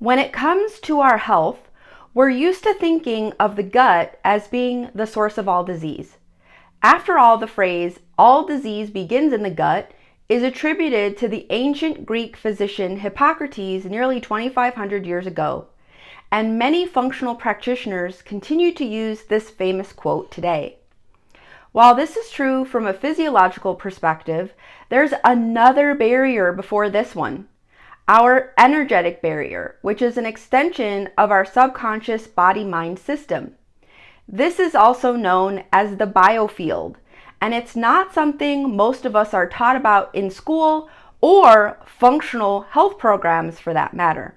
When it comes to our health, we're used to thinking of the gut as being the source of all disease. After all, the phrase, all disease begins in the gut, is attributed to the ancient Greek physician Hippocrates nearly 2,500 years ago, and many functional practitioners continue to use this famous quote today. While this is true from a physiological perspective, there's another barrier before this one. Our energetic barrier, which is an extension of our subconscious body-mind system. This is also known as the biofield, and it's not something most of us are taught about in school or functional health programs for that matter.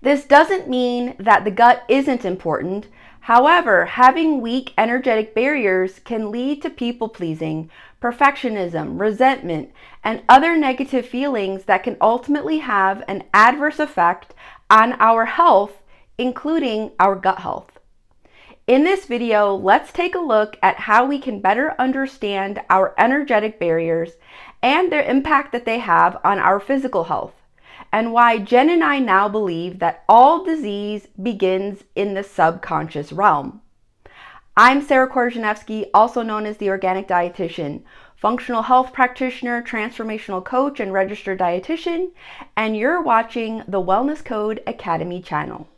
This doesn't mean that the gut isn't important. However, having weak energetic barriers can lead to people-pleasing, perfectionism, resentment, and other negative feelings that can ultimately have an adverse effect on our health, including our gut health. In this video, let's take a look at how we can better understand our energetic barriers and their impact that they have on our physical health, and why Jen and I now believe that all disease begins in the subconscious realm. I'm Sarah Korzeniewski, also known as the Organic Dietitian, functional health practitioner, transformational coach, and registered dietitian, and you're watching the Wellness Code Academy channel.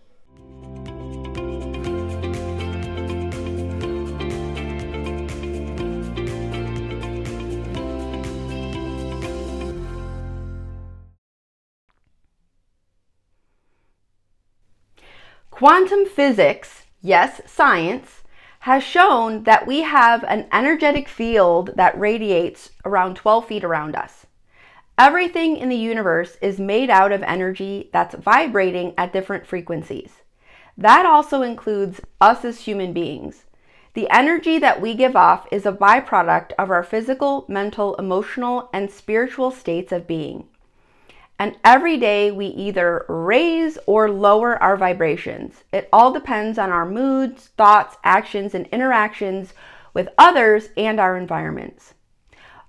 Quantum physics, yes, science, has shown that we have an energetic field that radiates around 12 feet around us. Everything in the universe is made out of energy that's vibrating at different frequencies. That also includes us as human beings. The energy that we give off is a byproduct of our physical, mental, emotional, and spiritual states of being. And every day we either raise or lower our vibrations. It all depends on our moods, thoughts, actions, and interactions with others and our environments.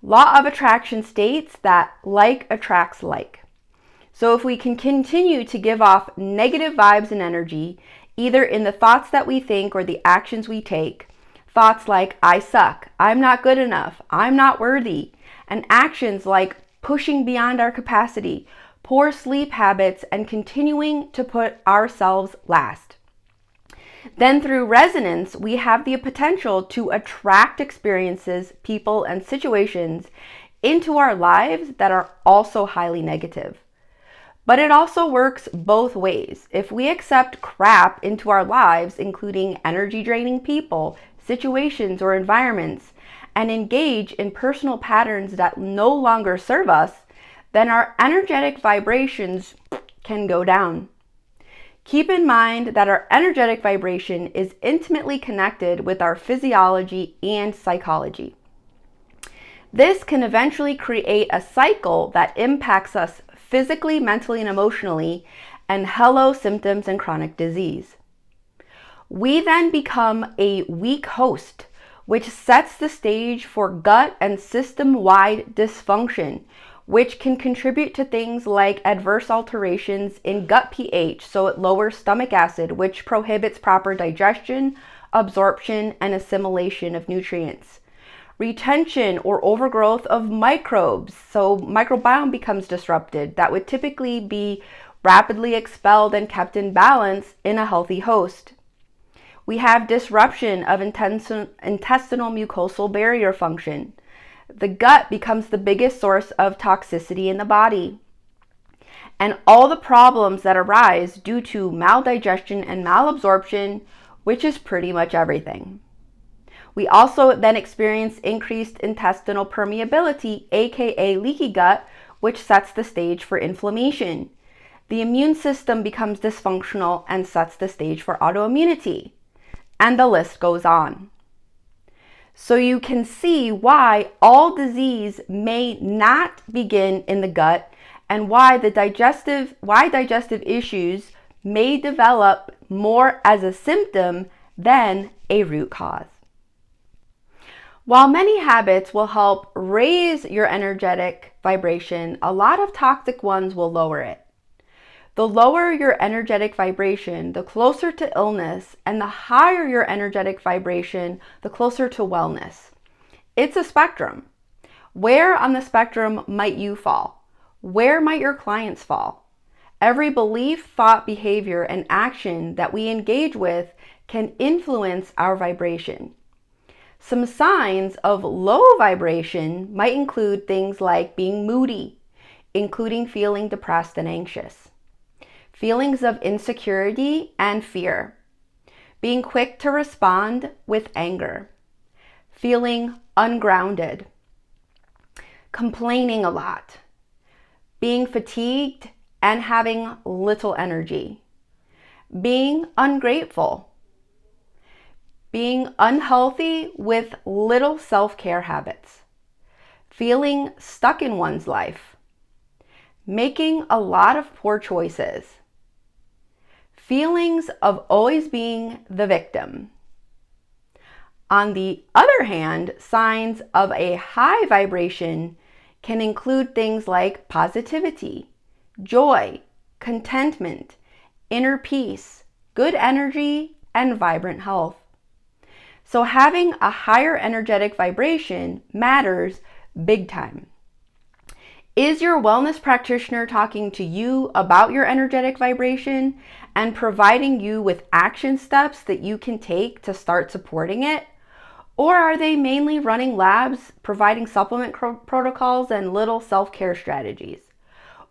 Law of attraction states that like attracts like. So if we can continue to give off negative vibes and energy, either in the thoughts that we think or the actions we take, thoughts like I suck, I'm not good enough, I'm not worthy, and actions like pushing beyond our capacity, poor sleep habits, and continuing to put ourselves last. Then through resonance, we have the potential to attract experiences, people, and situations into our lives that are also highly negative. But it also works both ways. If we accept crap into our lives, including energy-draining people, situations, or environments, and engage in personal patterns that no longer serve us, then our energetic vibrations can go down. Keep in mind that our energetic vibration is intimately connected with our physiology and psychology. This can eventually create a cycle that impacts us physically, mentally, and emotionally, and hello symptoms and chronic disease. We then become a weak host, which sets the stage for gut and system-wide dysfunction, which can contribute to things like adverse alterations in gut pH, so it lowers stomach acid, which prohibits proper digestion, absorption, and assimilation of nutrients. Retention or overgrowth of microbes, so microbiome becomes disrupted. That would typically be rapidly expelled and kept in balance in a healthy host. We have disruption of intestinal mucosal barrier function. The gut becomes the biggest source of toxicity in the body. And all the problems that arise due to maldigestion and malabsorption, which is pretty much everything. We also then experience increased intestinal permeability, aka leaky gut, which sets the stage for inflammation. The immune system becomes dysfunctional and sets the stage for autoimmunity. And the list goes on. So you can see why all disease may not begin in the gut, and why digestive issues may develop more as a symptom than a root cause. While many habits will help raise your energetic vibration, a lot of toxic ones will lower it. The lower your energetic vibration, the closer to illness, and the higher your energetic vibration, the closer to wellness. It's a spectrum. Where on the spectrum might you fall? Where might your clients fall? Every belief, thought, behavior, and action that we engage with can influence our vibration. Some signs of low vibration might include things like being moody, including feeling depressed and anxious, feelings of insecurity and fear, being quick to respond with anger, feeling ungrounded, complaining a lot, being fatigued and having little energy, being ungrateful, being unhealthy with little self-care habits, feeling stuck in one's life, making a lot of poor choices, feelings of always being the victim. On the other hand, signs of a high vibration can include things like positivity, joy, contentment, inner peace, good energy, and vibrant health. So having a higher energetic vibration matters big time. Is your wellness practitioner talking to you about your energetic vibration and providing you with action steps that you can take to start supporting it? Or are they mainly running labs, providing supplement protocols, and little self-care strategies?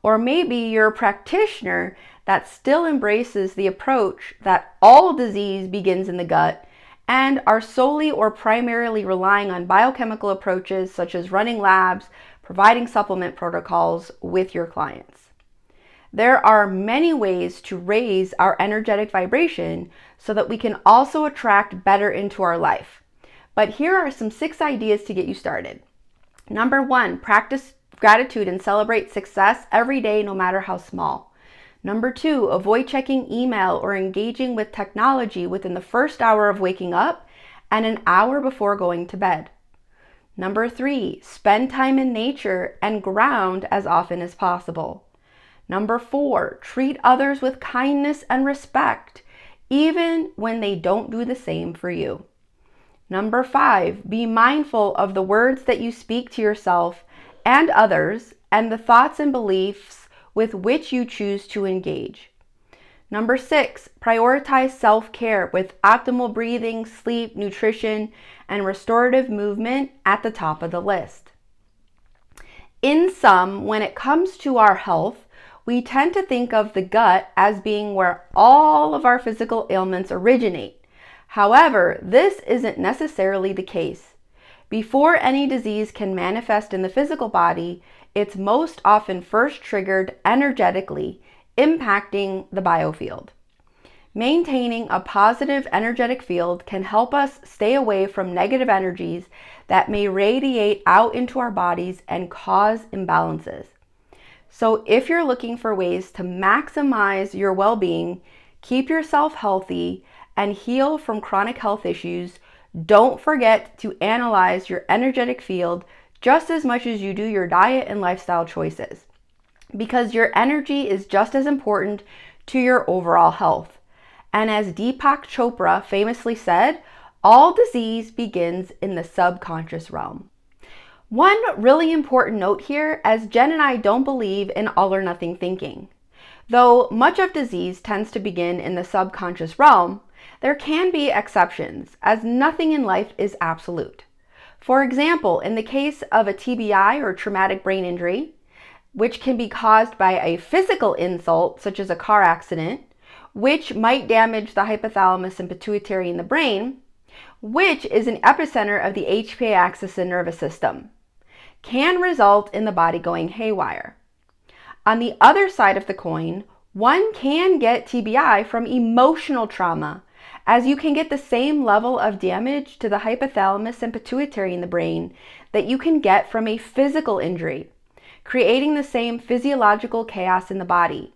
Or maybe you're a practitioner that still embraces the approach that all disease begins in the gut and are solely or primarily relying on biochemical approaches such as running labs, providing supplement protocols with your clients. There are many ways to raise our energetic vibration so that we can also attract better into our life. But here are some 6 ideas to get you started. Number 1, practice gratitude and celebrate success every day, no matter how small. Number 2, avoid checking email or engaging with technology within the first hour of waking up and an hour before going to bed. Number 3, spend time in nature and ground as often as possible. Number 4, treat others with kindness and respect, even when they don't do the same for you. Number 5, be mindful of the words that you speak to yourself and others and the thoughts and beliefs with which you choose to engage. Number 6, prioritize self-care with optimal breathing, sleep, nutrition, and restorative movement at the top of the list. In sum, when it comes to our health, we tend to think of the gut as being where all of our physical ailments originate. However, this isn't necessarily the case. Before any disease can manifest in the physical body, it's most often first triggered energetically, impacting the biofield. Maintaining a positive energetic field can help us stay away from negative energies that may radiate out into our bodies and cause imbalances. So if you're looking for ways to maximize your well-being, keep yourself healthy, and heal from chronic health issues, don't forget to analyze your energetic field just as much as you do your diet and lifestyle choices, because your energy is just as important to your overall health. And as Deepak Chopra famously said, all disease begins in the subconscious realm. One really important note here, as Jen and I don't believe in all or nothing thinking. Though much of disease tends to begin in the subconscious realm, there can be exceptions, as nothing in life is absolute. For example, in the case of a TBI or traumatic brain injury, which can be caused by a physical insult, such as a car accident, which might damage the hypothalamus and pituitary in the brain, which is an epicenter of the HPA axis and nervous system, can result in the body going haywire. On the other side of the coin, one can get TBI from emotional trauma, as you can get the same level of damage to the hypothalamus and pituitary in the brain that you can get from a physical injury, creating the same physiological chaos in the body.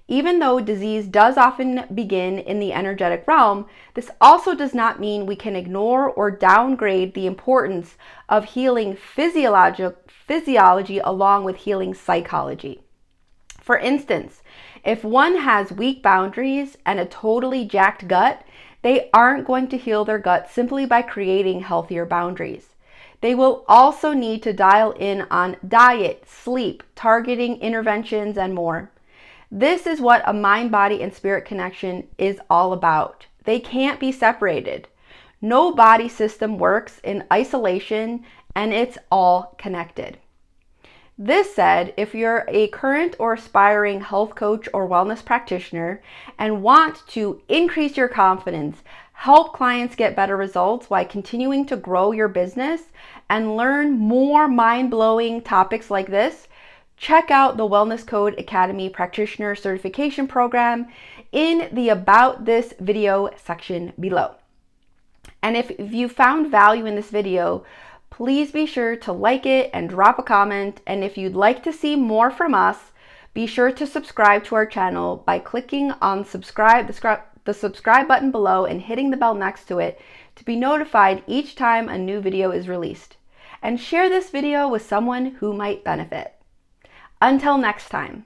Even though disease does often begin in the energetic realm, this also does not mean we can ignore or downgrade the importance of healing physiology along with healing psychology. For instance, If one has weak boundaries and a totally jacked gut, they aren't going to heal their gut simply by creating healthier boundaries. They will also need to dial in on diet, sleep, targeting interventions, and more. This is what a mind, body, and spirit connection is all about. They can't be separated. No body system works in isolation, and it's all connected. This said, if you're a current or aspiring health coach or wellness practitioner and want to increase your confidence, help clients get better results while continuing to grow your business, and learn more mind-blowing topics like this, check out the Wellness Code Academy Practitioner Certification Program in the About This video section below. And if you found value in this video, please be sure to like it and drop a comment. And if you'd like to see more from us, be sure to subscribe to our channel by clicking on the subscribe button below and hitting the bell next to it to be notified each time a new video is released. And share this video with someone who might benefit. Until next time.